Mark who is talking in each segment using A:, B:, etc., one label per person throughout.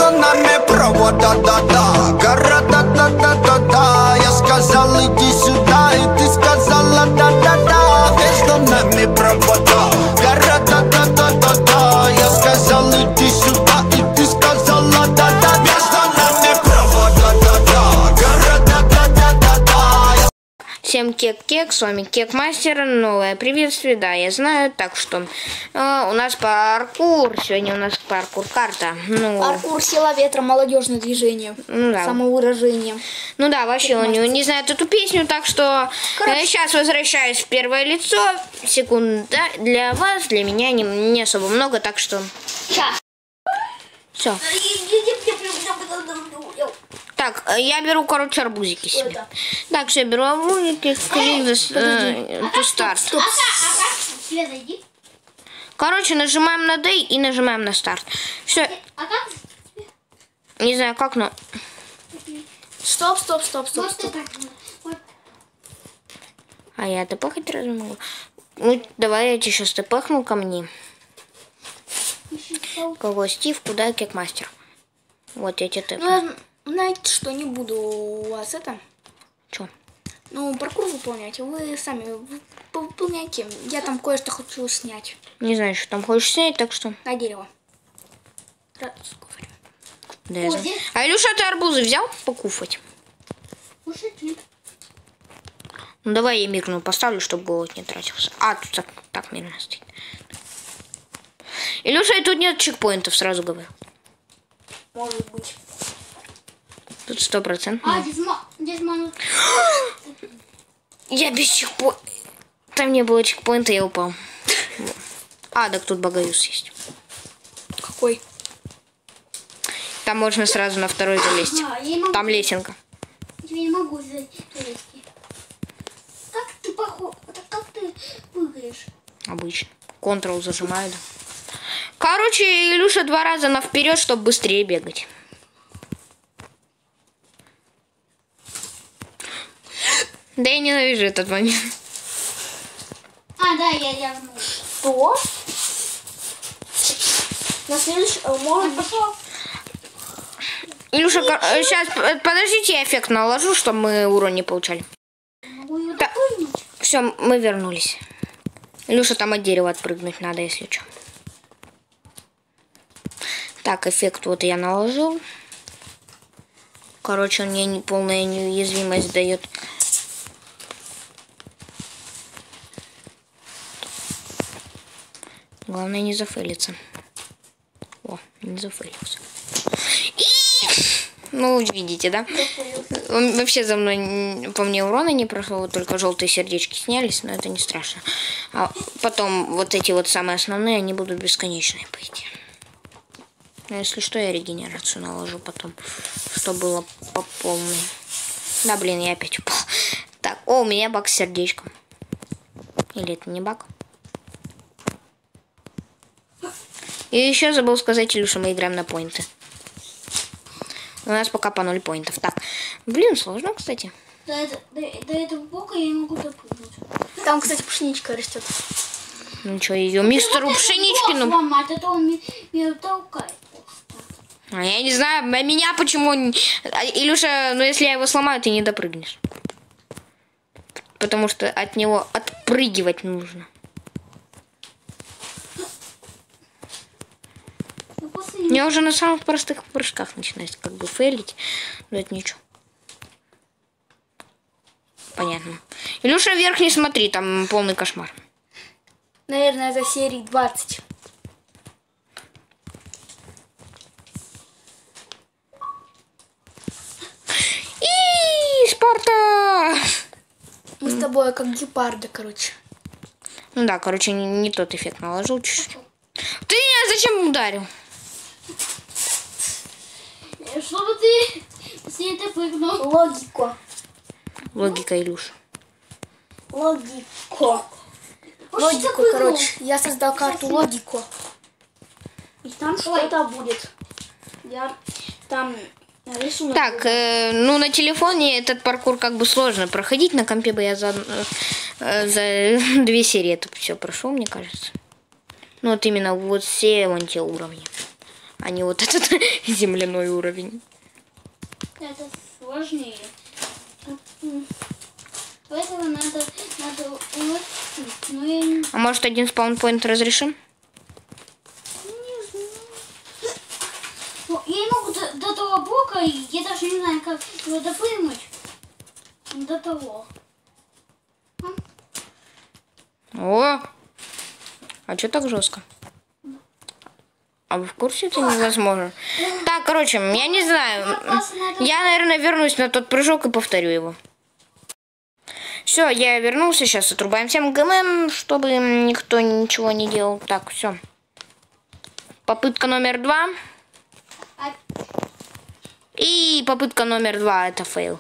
A: Между нами провода, да-да, города, да-да-да-да. Я сказал, иди сюда, и ты сказала, да-да-да. Между нами провода, города, да-да-да-да. Я сказал, иди сюда, и ты сказала, да-да. Между нами провода, да-да, города, да-да-да-да.
B: Всем кек-кек, с вами Кек-мастер, новое приветствие, да, я знаю, так что у нас паркур, сегодня у нас паркур-карта.
C: Паркур сила ветра, молодежное движение,
B: да.
C: Самовыражение.
B: Ну да, вообще он не знает эту песню, так что сейчас возвращаюсь в первое лицо, секунда, для вас, для меня не особо много, так что...
C: Сейчас.
B: Все. Так, я беру, короче, арбузики себе. Так, все, беру арбузики, старт. Короче, нажимаем на D и нажимаем на старт. Все. Не знаю как, но...
C: Стоп.
B: А я тпхать разве могу? Ну, давай я тебе сейчас тпхну ко мне. Кого? Стив, куда Кек-мастер? Вот я тебе тпхну.
C: Знаете что, не буду у вас это...
B: Чё?
C: Ну, паркур выполнять, вы сами выполняйте. Я там кое-что хочу снять.
B: Не знаю, что там хочешь снять, так что...
C: На дерево.
B: Да, я знаю. А Илюша, ты арбузы взял покуфать? Ну, давай я мирную поставлю, чтобы голод не тратился. А, тут так мирно стоит. Илюша, и тут нет чекпоинтов, сразу говорю.
C: Может быть.
B: Тут 100%.
C: Здесь мама.
B: Я без чекпоинта. Там не было чекпоинта, я упал. А, так тут багаюс есть.
C: Какой?
B: Там можно сразу на второй залезть. Там лесенка.
D: Я не могу залезть. Как ты прыгаешь?
B: Обычно. Ctrl зажимаю. Короче, Илюша 2 раза на вперед, чтобы быстрее бегать. Да я ненавижу этот момент.
D: А, да, я вернулась.
C: Что? На следующий... Может быть...
B: Илюша, сейчас, подождите, я эффект наложу, чтобы мы урон не получали. Да. Все, мы вернулись. Илюша, там от дерева отпрыгнуть надо, если что. Так, эффект вот я наложил. Короче, он мне полная неуязвимость дает. Главное не зафейлиться. О, не зафейлился. Ну, видите, да? Он вообще за мной, по мне, урона не прошло, вот только желтые сердечки снялись, но это не страшно. А потом вот эти вот самые основные, они будут бесконечные, по идее. Но если что, я регенерацию наложу потом, чтобы было по полной. Да, блин, я опять упал. Так, о, у меня баг с сердечком. Или это не баг? И еще забыл сказать, Илюша, мы играем на поинты. У нас пока по 0 поинтов. Так, блин, сложно, кстати.
D: До этого бока я не могу допрыгнуть.
C: Там, кстати, пшеничка растет.
B: Ну что, ее мистеру пшенички, ну...
D: Сломать, это он меня толкает.
B: А я не знаю, меня почему... Илюша, ну если я его сломаю, ты не допрыгнешь. Потому что от него отпрыгивать нужно. Мне уже на самых простых прыжках начинает как бы фейлить, но это ничего. Понятно. Илюша, вверх не смотри, там полный кошмар.
C: Наверное, за серии 20.
B: И Спарта!
C: Мы с тобой как гепарды, короче.
B: Ну да, короче, не тот эффект наложил чуть-чуть. Ты меня зачем ударил?
D: Чтобы ты с ней допрыгнул.
B: Логика, Илюша.
C: Логику, короче. Я создал карту логику. И там что-то будет. Я там рисунок.
B: Так, ну на телефоне этот паркур как бы сложно проходить. На компе бы я за 2 серии это все прошел, мне кажется. Ну вот именно вот все вон те уровни. а не вот этот земляной уровень.
D: Это сложнее. Поэтому надо улучшить. Но я не
B: А может один спаунпоинт разрешим?
D: знаю. Ну, я не могу до того блока, и я даже не знаю, как его допрыгнуть. До того.
B: О! А что так жестко? А вы в курсе, это невозможно? Так, короче, я не знаю. Я, наверное, вернусь на тот прыжок и повторю его. Все, я вернулся. Сейчас отрубаем всем ГМ, чтобы никто ничего не делал. Так, все. Попытка номер 2. И попытка номер 2 это фейл.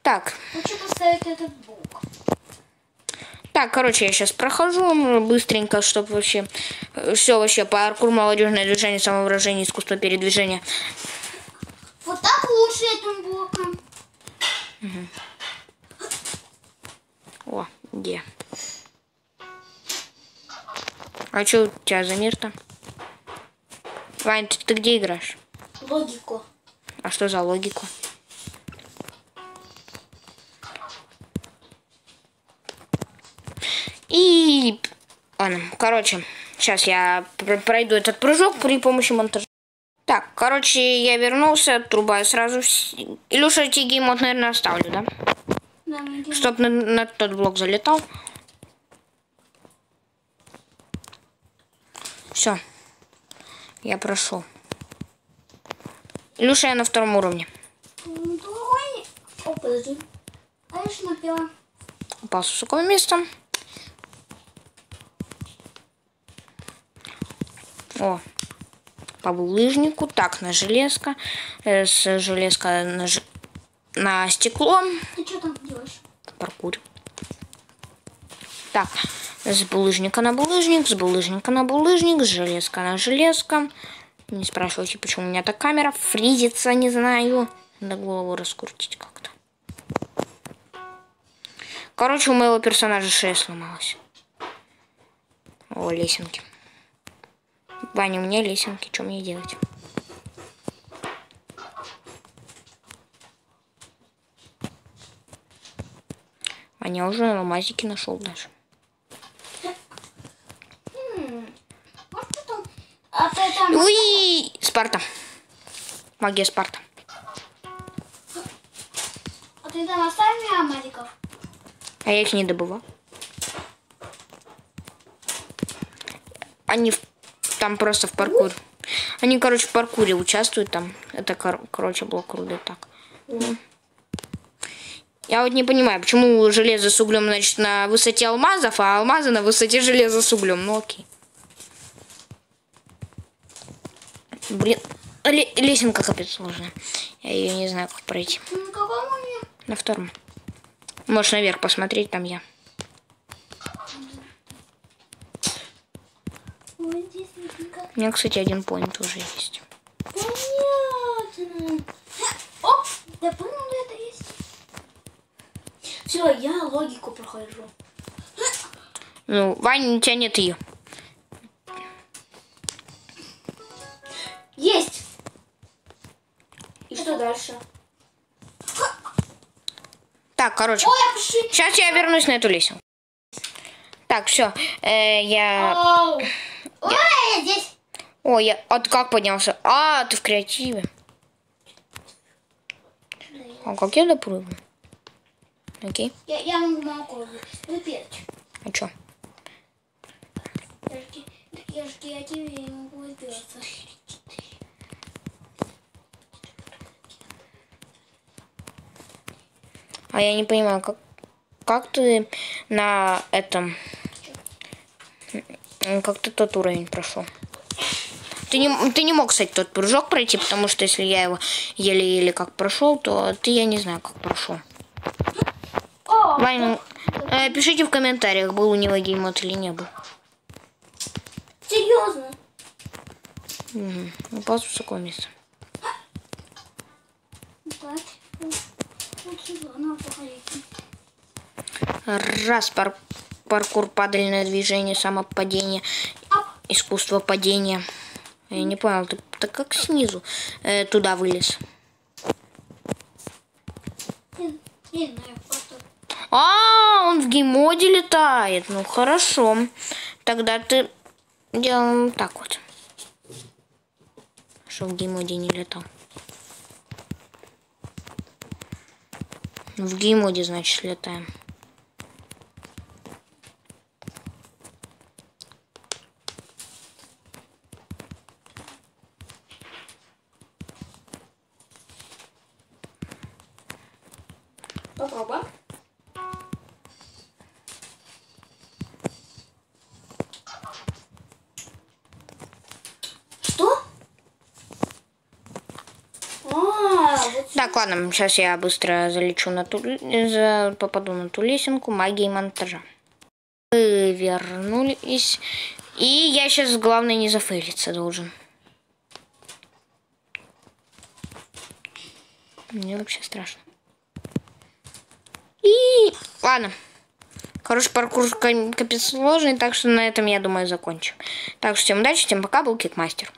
B: Так.
D: Хочу поставить этот блок.
B: Так, короче, я сейчас прохожу быстренько, чтобы вообще все вообще паркур, молодежное движение, самовыражение, искусство передвижения.
D: Вот так лучше этим блоком.
B: О, где? А что у тебя за мир-то? Вань, ты где играешь?
D: Логику.
B: А что за логику? И... Ладно, короче, сейчас я пройду этот прыжок при помощи монтажа. Так, короче, я вернулся, отрубаю сразу. Илюша, тебе геймод, наверное, оставлю, да?
D: Да, мы делаем.
B: Чтоб на тот блок залетал. Все. Я прошел. Илюша, я на 2-м уровне.
D: Другой. О, подожди. А я же напила.
B: Упал с высокого места. О, по булыжнику. Так, на железка. С железка на стекло.
D: Ты что там делаешь?
B: Паркур. Так, с булыжника на булыжник, с булыжника на булыжник, с железка на железка. Не спрашивайте, почему у меня так камера фризится, не знаю. Надо голову раскрутить как-то. Короче, у моего персонажа шея сломалась. О, лесенки. Ваня, у меня лесенки, что мне делать? Ваня уже алмазики нашел даже.
D: Вот потом. А ты там...
B: Уи! Спарта. Магия Спарта.
D: А ты там оставь мне амазиков?
B: А я их не добывал. Они там просто в паркуре. Они, короче, в паркуре участвуют там. Это, короче, блок руды. Так. Я вот не понимаю, почему железо с углем, значит, на высоте алмазов, а алмазы на высоте железа с углем. Ну окей. Блин, лесенка капец сложная. Я ее не знаю, как пройти.
D: На каком уровне?
B: На 2-м. Можешь наверх посмотреть, там я.
D: Ой, здесь никак.
B: У меня, кстати, 1 поинт уже есть.
D: Понятно. Оп, да понял, это есть. Все, я логику прохожу.
B: Ну, Ваня, у тебя нет ее.
C: Есть! И что дальше?
B: Так, короче.
D: Ой, я почти...
B: Сейчас я вернусь на эту лесенку. Так, все. Я...
D: Ау. Ой, я здесь.
B: О, я... А ты как поднялся? А, ты в креативе. А как я допрыгну? Окей.
D: Я могу выпить.
B: А чё?
D: Я же креативе, я не могу выбираться.
B: А я не понимаю, как ты на этом... Как ты тот уровень прошел? Ты не мог, кстати, тот прыжок пройти, потому что если я его еле-еле как прошел, то ты, я не знаю, как прошел. Ваня, пишите в комментариях, был у него геймод или не был.
D: Серьезно?
B: Угу. Упал с высокого места.
D: Так. Вот сюда, надо походить.
B: Раз, паркур, падальное движение, самопадение, искусство падения. Я не понял, ты ты как снизу туда вылез?
D: Не знаю, просто...
B: Он в геймоде летает. Ну, хорошо. Тогда ты делаем так вот. Что в геймоде не летал. В геймоде, значит, летаем.
C: Попробуй.
D: Что? Вот
B: Так, ладно, сейчас я быстро залечу на ту, попаду на ту лесенку магии монтажа. Мы вернулись. И я сейчас, главное, не зафейлиться должен. Мне вообще страшно. И ладно. Короче, паркур капец сложный, так что на этом, я думаю, закончим. Так что всем удачи, всем пока, был Кикмастер.